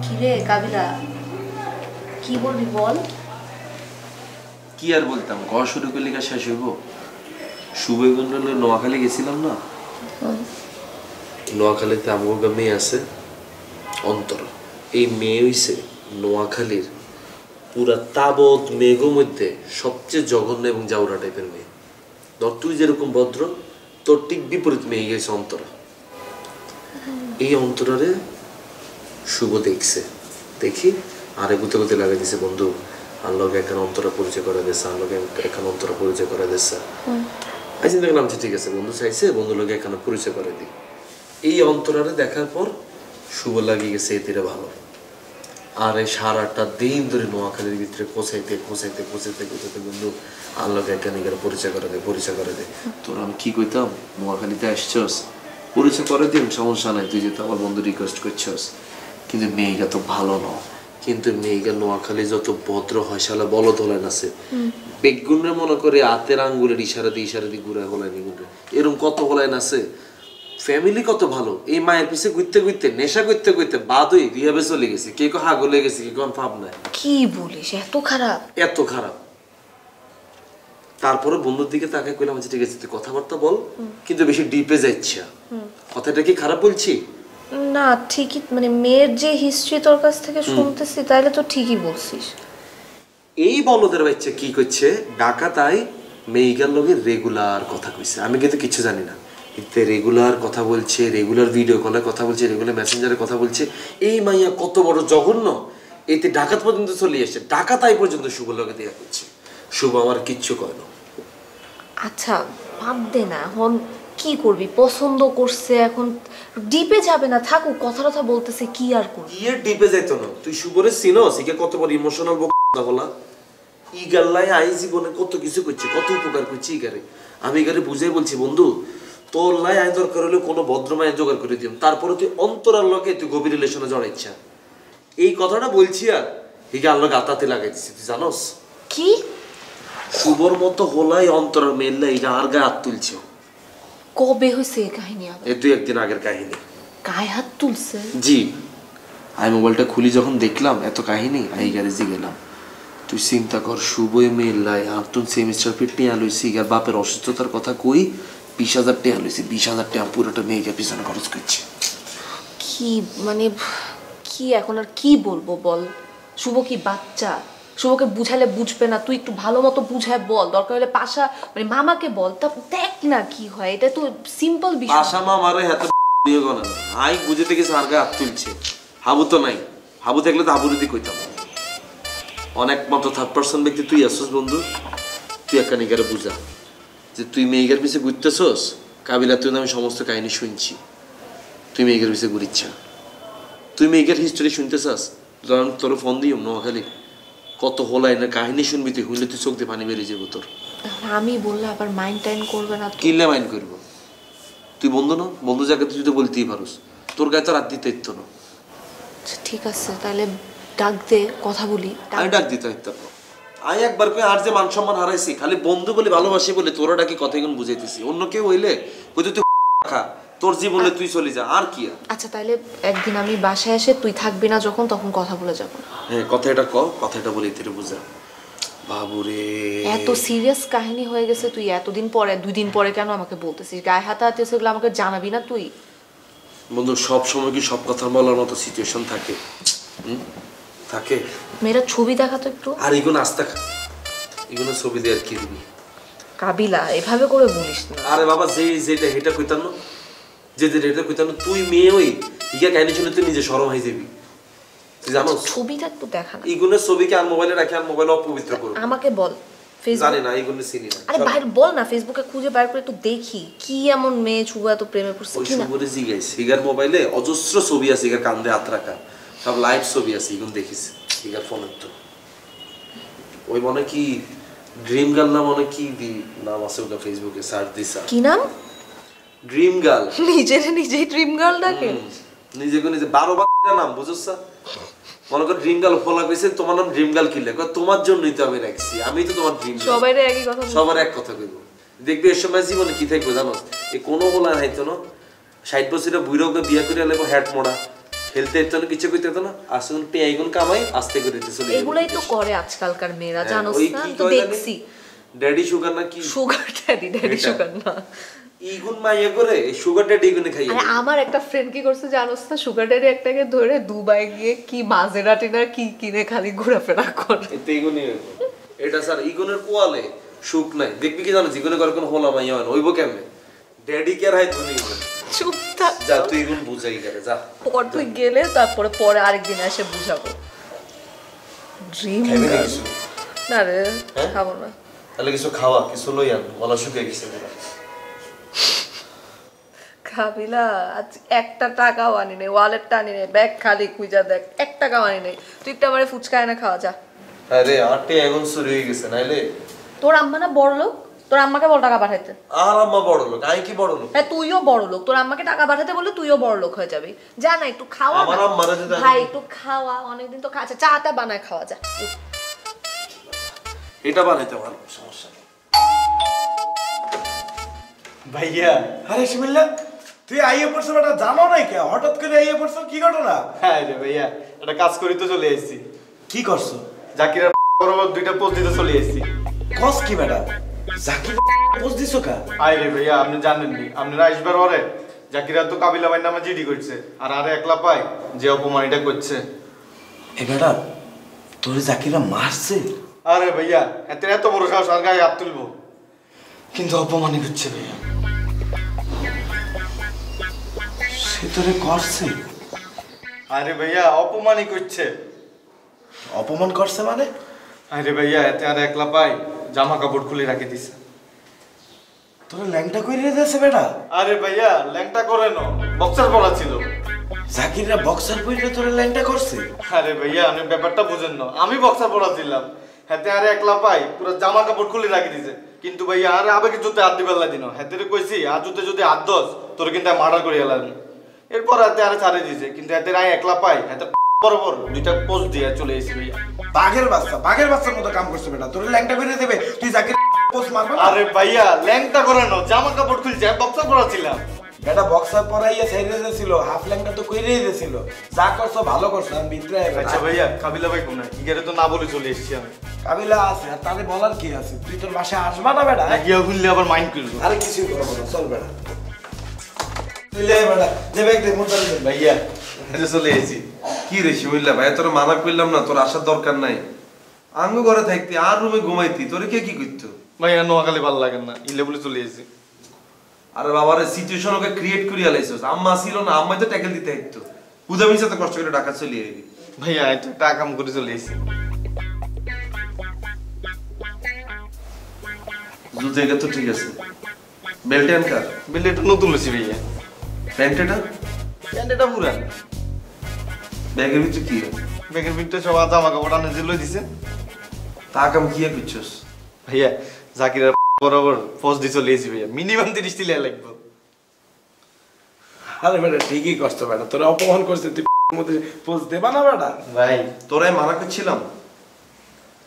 কিরে কাবিলা, কি বলবি বল। কি আর বলতাম, ঘর শুরু করলে কি শেষ হইব? শুভগঞ্জলে নোয়াখালী গেছিলাম না, নোয়াখালীতে আমগো মেয়ে আছে অন্তরা। এই মেয়ে হইছে নোয়াখালীর পুরা তাবৎ মেঘের মধ্যে সবচেয়ে জঘন্য এবং জাউরা টাইপের মেয়ে। ধর তুই যেরকম ভদ্র, তোর ঠিক বিপরীত মেয়ে গেছে অন্তরা। এই অন্তরারে শুভ দেখছে, দেখি আরে গুতে গুতে লাগাই দিছে, বন্ধু আনলোকে এখন অন্তরা পরিচয় করে দিচ্ছে, আনলোকে এখন অন্তরা পরিচয় করে দিচ্ছে। আমি চিন্তা করলাম ঠিক আছে, বন্ধু চাইছে, বন্ধু লোকে এখানে পরিচয় করে দিই। এই অন্তরারে দেখার পর শুভ লাগিয়ে গেছে এতিরে ভালো। আর এই সারাটা দিন ধরে নোয়াখালীর ভিতরে কোচাইতে কোচাইতে কোচাইতে কোচাইতে বন্ধু আনলোকে এখানে গেলে পরিচয় করে দে, পরিচয় করে দে। তোর আমি কি কইতাম, নোয়াখালীতে আসছস, পরিচয় করে দিন, সমস্যা নাই, তুই যেহেতু আমার বন্ধু রিকোয়েস্ট করছস। কিন্তু মেয়েটা তো ভালো না, কিন্তু মেয়েটা নোয়াখালী যত ভদ্র হয় শালা বলদ হলেন আছে, বেগুনের মনে করে হাতের আঙ্গুলের ইশারা দিয়ে ঘুরে হলাইনি গুনরে, এরকম কত হলাইন আছে। ফ্যামিলি কত ভালো, এই মায়ের পিছে ঘুরতে ঘুরতে নেশা করতে করতে বাদ হয়ে রিহাবে চলে গেছে, কে কো হাগলে গেছে, কে কোন ভাব নাই। কি বলিস, এত খারাপ? এত খারাপ। তারপরে বন্ধুর দিকে তাকাই কইলাম ঠিক আছে তুই কথাবার্তা বল, কিন্তু বেশি ডিপে যাচ্ছে। কথাটা কি খারাপ বলছি? না ঠিকই, মানে মেয়ের যে হিস্ট্রি তোর কাছ থেকে শুনতেছি তাইলে তো ঠিকই বলছিস। এই বলদের বাচ্চা কি করছে, ঢাকা তাই মেয়েগার লগে রেগুলার কথা কইছে, আমি কিন্তু কিছু জানি না। এতে রেগুলার কথা বলছে, রেগুলার ভিডিও কলে কথা বলছে, রেগুলার মেসেঞ্জারে কথা বলছে। এই মাইয়া কত বড় জঘন্য, এতে ঢাকা পর্যন্ত চলে এসছে, ঢাকা তাই পর্যন্ত শুভ লগে দেয়া করছে। শুভ আমার কিচ্ছু কয় না। আচ্ছা বাদ দে না, এখন কি করবি, পছন্দ করছে, এখন ডিপে যাবে না, থাকুক, কথা কথা বলতেছে, কি আর করবি। কি আর ডিপে যাইতো না, তুই শুভরে চিনোস, ইকে কত বড় ইমোশনাল বলা। ই গাল্লাই আই জীবনে কত কিছু করছে, কত উপকার করছে ইগারে। আমি ইগারে বুঝাই বলছি, বন্ধু তোর লাই আই দরকার হলে কোনো ভদ্রমায় জোগাড় করে দিম, তারপরে তুই অন্তরার লগে তুই গভীর রিলেশনে জড়াইছা। এই কথাটা বলছি আর হিগে আল্লাহ গাতাতে লাগাই দিছি, তুই জানোস কি? শুভর মতো হলাই অন্তরার মেললা এটা আর গায়ে হাত তুলছে। কবে হয়েছে এই কাহিনী? আবার এই দুই একদিন আগের কাহিনী। গায়ে হাত তুলছে? জি, আমি মোবাইলটা খুলি যখন দেখলাম এত কাহিনী, আমি গ্যারেজে গেলাম। তুই চিন্তা কর, শুভই মেলাই আর তুই সেমিস্টার ফি টেয়া লইছি, আর বাপের অসুস্থতার কথা কই 20,000 টেয়া লইছি, 20,000 টেয়া পুরোটা মেয়েকে পিছনে খরচ করছে। কি মানে, কি এখন আর কি বলবো বল? শুভ কি বাচ্চা? শুভকে বুঝালে বুঝবে না, তুই একটু ভালো মতো বুঝায় বল, দরকার হলে পাশা মানে মামাকে বল, তা দেখ না কি হয়। এটা তো সিম্পল বিষয়। পাশা মামারে হাত দিয়ে গনা না, আই বুঝে থেকে সার গায়ে হাত তুলছে। হাবু তো নাই, হাবু থাকলে তো হাবুর দিকে কইতাম। অনেক মতো থার্ড পার্সন ব্যক্তি তুই আসছিস বন্ধু, তুই একটা নিগারে বুঝা যে তুই মেয়েগের পিছিয়ে ঘুরতেছস। কাবিলা তুই আমি সমস্ত কাহিনী শুনছি, তুই মেয়েগের পিছিয়ে ঘুরিচ্ছা, তুই মেয়েগের হিস্টোরি শুনতে চাস, ধর তোর ফোন দিও নোয়াখালী কত হোলাই না কাহিনী শুনবি, তুই হইলে তুই চোখ দিয়ে পানি বেরিয়ে যাবো তোর। আমি বললে আবার মাইন্ড টাইন করবে না? কিনলে মাইন্ড করবো? তুই বন্ধু না, বন্ধু জায়গাতে তুই তো বলতেই পারোস, তোর গায়ে তো রাত দিতে ইত্য না। ঠিক আছে তাহলে ডাক দে, কথা বলি। আমি ডাক দিতে ইত্য না, আমি একবার কই আর যে মান সম্মান হারাইছি, খালি বন্ধু বলে ভালোবাসি বলে তোরা ডাকি কথা এখন বুঝাইতেছি। অন্য কেউ হইলে হয়তো তুই খা, তোর জীবনে তুই চলে যা, আর কি। আচ্ছা তাহলে একদিন আমি বাসায় এসে, তুই থাকবি না যখন, তখন কথা বলে যাবো। হ্যাঁ কথাটা ক, কথাটা বলে তোর বুঝা। বাবুরে এত সিরিয়াস কাহিনী হয়ে গেছে, তুই এতদিন পরে 2 দিন পরে কেন আমাকে বলতেছিস? গায়ে হাতে সেগুলো আমাকে জানাবি না তুই? বন্ধু সব সময় কি সব কথা বলার মতো সিচুয়েশন থাকে? থাকে। মেয়েরা ছবি দেখাতো একটু। আর এগুলো আস্তে এগুলো ছবি দিয়ে আর কি দিবি? কাবিলা এভাবে করে বলিস না। আরে বাবা যেটা এটা কইতাম না, এটা কইতাম না, তুই মেয়ে ওই ইয়া কাহিনী শুনে তুই নিজে শরম হয়ে যাবি, তুই জানো। ছবিটা একটু দেখা না। এগুলো ছবিকে আর মোবাইলে রাখি, আর মোবাইল অপবিত্র করবি। আমাকে বল, জানি না এগুলো চিনি না। আরে বাইরে বল না, ফেসবুকে খুঁজে বাইর করে একটু দেখি কি এমন মেয়ে ছবি এত প্রেমে পড়ছে ওই কি না। শুভরে জিগাই সিগার মোবাইলে অজস্র ছবি আছে, ইগার কান্দে হাত রাখা সব লাইভ ছবি আছে, এগুলো দেখিস ইগার ফোনের। তো ওই মনে কি ড্রিম গার্ল না মনে কি নাম আছে ওটা, ফেসবুকে সার্চ দিছা। কি নাম? Dream girl. নিজেই ড্রিম গার্ল ডাকে? নিজেকে নিজে 12 বার নাম বুঝছ। মনে কর ড্রিম গার্ল ফলো কইছে, তোমার নাম ড্রিম গার্ল কিলে কয় তোমার জন্যই তো আমি রাখছি, আমি তো তোমার ড্রিম। সবাইরে একই কথা, সবার এক কথা কইব। দেখবি এর সময় জীবনে কি থাকবে জানোস, এই কোনো বলা হাইতো না 60 বছরের বুইড়াকে বিয়া করে আনলে হ্যাট মোড়া, খেলতে যেত না, কিছু করতে যেত না, আসলে টেয়াইগুন কামাই আস্তে করে দিতে চলে এগুলাই তো করে আজকালকার মেয়েরা, জানোস না? আমি তো দেখছি। ড্যাডি সুগার না কি? সুগার ড্যাডি সুগার না, ইগুন মাইয়া করে সুগার ড্যাডি ইগুনে খাইয়ে। আরে আমার একটা ফ্রেন্ড কি করছে জানোস না, সুগার ড্যাডি একটাকে ধরে দুবাই গিয়ে কি মাজেরাটি না কি কিনে খালি ঘোরাফেরা করে। এতে ইগুনে এটা স্যার ইগুনের কোয়ালে সুখ নাই। দেখবি কি জানো, ইগুনে করে কোন হোলা মাইয়া হয় ওইব কেমনে? ড্যাডি কে রাই ধনি ইগুন। চুপ থাক, যা তুই ইগুন বুঝাই করে যা। পর তুই গেলে তারপরে পরে আরেকদিন এসে বুঝাবো। ড্রিম না রে, খাবো না। তাহলে কিছু খাওয়া, কিছু লই আন, গলা শুকিয়ে গেছে। খাবিলা আজ একটা টাকাও আনি নেই, ওয়ালেটটা আনি নেই, ব্যাগ খালি, খুঁজা দেখ, এক টাকাও আনি নেই। তুই একটা আমারে ফুচকা এনে খাওয়া যা। আরে আটে এখন শুরু হয়ে গেছে নাইলে। তোর আম্মা না বড় লোক, তোর আম্মাকে বল টাকা পাঠাইতে। আর আম্মা বড় লোক, আমি কি বড় লোক? হ্যাঁ তুইও বড় লোক, তোর আম্মাকে টাকা পাঠাতে বললে তুইও বড় লোক হয়ে যাবি। যা না একটু খাওয়া, আমার আম্মারা যদি ভাই একটু খাওয়া, অনেকদিন তো খাচ্ছে, চাটা বানায় খাওয়া যা। এটা বানাইতে পারো, সমস্যা নেই। ভাইয়া, আরে শিবিল্লা, তুই আইয়ে পড়ছো বেটা, জানো নাই কে? হঠাৎ করে আইয়ে পড়ছো, কি ঘটনা? হ্যাঁ রে ভাইয়া, একটা কাজ করি তো চলে এসেছি। কি করছো? জাকিরের বরাবর 2টা পোস্ট দিতে চলে এসেছি। কস কি বেটা? জাকির পোস্ট দিছো কা? আয় রে ভাইয়া, আপনি জানেন নি, আপনারা আসবার পরে জাকিরা তো কাবিলা ভাই নামে জিডি করছে, আর আরে একলা পাই যে অপমানিটা করছে। এ বেটা, তোরে জাকিরা মারছে? আরে ভাইয়া, এত বড় সাহস, আর গায়ে হাত তুলবো, কিন্তু অপমানই করছে ভাইয়া। সে তোরে করছে? আরে ভাইয়া, অপমানই করছে। অপমান করছে মানে? আরে ভাইয়া, এতে আর একলা পাই জামা কাপড় খুলে রাখি দিছে। তোরে ল্যাংটা কইরে দিয়েছে বেটা? আরে ভাইয়া, ল্যাংটা করে ন, বক্সার পরা ছিল। জাকিররা বক্সার পইরে তোরে ল্যাংটা করছে? আরে ভাইয়া, আপনি ব্যাপারটা বুঝেন না, আমি বক্সার পরা ছিলাম, হাতে আরে একলা পাই পুরো জামা কাপড় খুলে রাখি দিছে। কিন্তু ভাইয়া আরে আবেগে জুতে হাত দিবার দিন, হাতে কইছি আর জুতে যদি হাত দস তোর কিন্তু মার্ডার করে এলাম। এরপর হাতে আরে ছাড়ে দিছে, কিন্তু হাতে আই একলা পাই হাতে বরাবর 2টা পোস্ট দিয়ে চলে এসেছি ভাইয়া। বাঘের বাচ্চার মতো কাম করছে বেটা, তোরে ল্যাংটা কইরে দেবে, তুই জাকির পোস্ট মারবে না? আরে ভাইয়া, ল্যাংটা করে ন, জামা কাপড় খুলছে, বক্সার পরা ছিলাম। বেটা বক্সার পরাইয়া সাইডে দিয়েছিল, হাফ ল্যাংটা তো কইরেই দিয়েছিল। যা করছো ভালো করছো, আমি ভিতরে আইবা। আচ্ছা ভাইয়া, কাবিলা ভাই কোন? ইগারে তো না বলে চলে এসেছি আমি। কাবিলা আছে, আর তারে বলার কি আছে? তুই তোর বাসায় আসবা না বেটা? গিয়া খুললে আবার মাইন্ড করবো। আরে কিছুই করবো না, চল বেটা। তুই লে বেটা, যে ব্যাগ দে মোটা দে। ভাইয়া, এটা চলে এসেছি। কি রে শিমুল্লা ভাই, তোর মানা করলাম না, তোর আসার দরকার নাই। আঙ্গ ঘরে থাকতি আর রুমে ঘুমাইতি, তোরে কে কি করতো? ভাইয়া নোয়াখালী ভালো লাগে না, ইলে বলে চলে এসেছি। আরে বাবারে সিচুয়েশন ওকে ক্রিয়েট করিয়া লাইছস। আম্মা ছিল না, আম্মাই তো ট্যাকেল দিতে হইতো। বুঝা মিশা তো কষ্ট করে ঢাকা চলে আইবি। ভাইয়া, এটা একটা কাম করে চলে এসেছি। দু জায়গা তো ঠিক আছে। বেল্ট এন্ড কার বিল এটা নতুন লইছি ভাইয়া। প্যান্টেটা প্যান্টটা পুরান। ব্যাগের ভিতরে কি? ব্যাগের ভিতরে সব জামা কাপড় আনে যে লই দিছে। তা কাম কি করছস? ভাইয়া, জাকিরের বরাবর পোস্ট দিয়ে চলে এসেছি ভাইয়া, মিনিমাম 30 টিলা লাগবে। আরে বেটা ঠিকই করছো বেটা, তোরে অপমান করছে, তুই মধ্যে পোস্ট দেবা না বেটা? ভাই তোরাই মানা করছিলাম,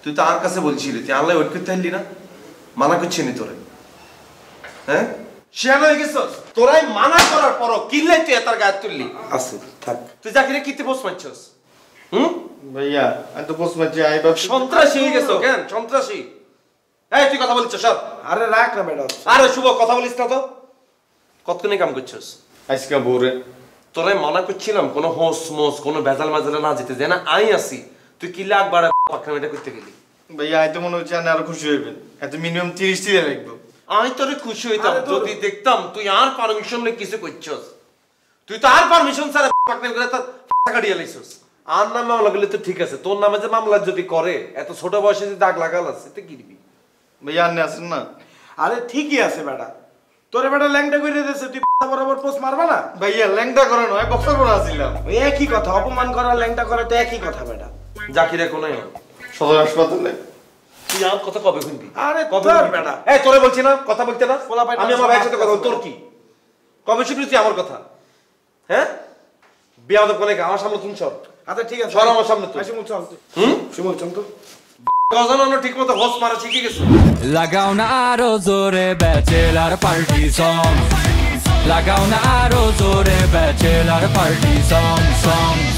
তুই তো আর কাছে বলছিলি, তুই আনলাই ওয়েট করতে পারলি না? মানা করছিনি তোরে, হ্যাঁ? শিয়াল হয়ে গেছস। তোরাই মানা করার পরও কিনলে তুই এত গায়ে তুললি। আছে থাক। তুই জাকিরে কিতে পোস্ট মারছস? হুম? ভাইয়া, আমি তো পোস্ট মারছি, আই বাপ সন্ত্রাসী হয়ে গেছো কেন? সন্ত্রাসী? এই তুই কথা বলছিস সব? আরে রাখ না বেটা। আরে শুভ কথা বলিস না তো। কতক্ষণে কাম করছস? আজকে ভোরে তোরাই মানা করছিলাম কোনো হোস মোস কোনো ভেজাল মাজালে না যেতে, যে না আই আসি, তুই কি লাখ বাড়া পাকনামিটা করতে গেলি? ভাইয়া, আই তো মনে হচ্ছে আপনি আরো খুশি হইবেন, এত মিনিমাম 30 টিলা লাগবে। আমি তোরে খুশি হইতাম যদি দেখতাম তুই আর পারমিশন নিয়ে কিছু করছস। তুই তো আর পারমিশন ছাড়া পাকনামি করে তার কাটিয়ে লাইছস। আর নামে মামলা করলে তো ঠিক আছে, তোর নামে যে মামলা যদি করে এত ছোট বয়সে যে দাগ লাগাল আছে তুই কি দিবি? ভাইয়া, আপনি আছেন না? আরে ঠিকই আছে বেটা, তোরে বেটা ল্যাংটা কইরে দিয়েছে, তুই বরাবর পোস্ট মারবা না? ভাইয়া, ল্যাংটা করে নয়, বক্সার পরা ছিলাম। ওই একই কথা, অপমান করা ল্যাংটা করা তো একই কথা বেটা। জাকিরে কোনায় সদর হাসপাতালে। তুই আর কথা কবে শুনবি? আরে কবে তোর শুনবি? বেটা। এই তোরে বলছি না কথা বলতে না? পোলা পাইটা আমি আমার ভাইয়ের সাথে কথা বল, তোর কি? কবে শুনবি তুই আমার কথা? হ্যাঁ? বিয়াদব কোনে আমার সামনে তুমি সর। আচ্ছা ঠিক আছে, সর আমার সামনে তুই। শিমুল চল। শিমুল চল তো। গজানো ঠিক মতো হোস মারা শিখে গেছে। লাগাও না আরো জোরে ব্যাচেলার পার্টি সং, লাগাও না আরো জোরে ব্যাচেলার পার্টি সং সং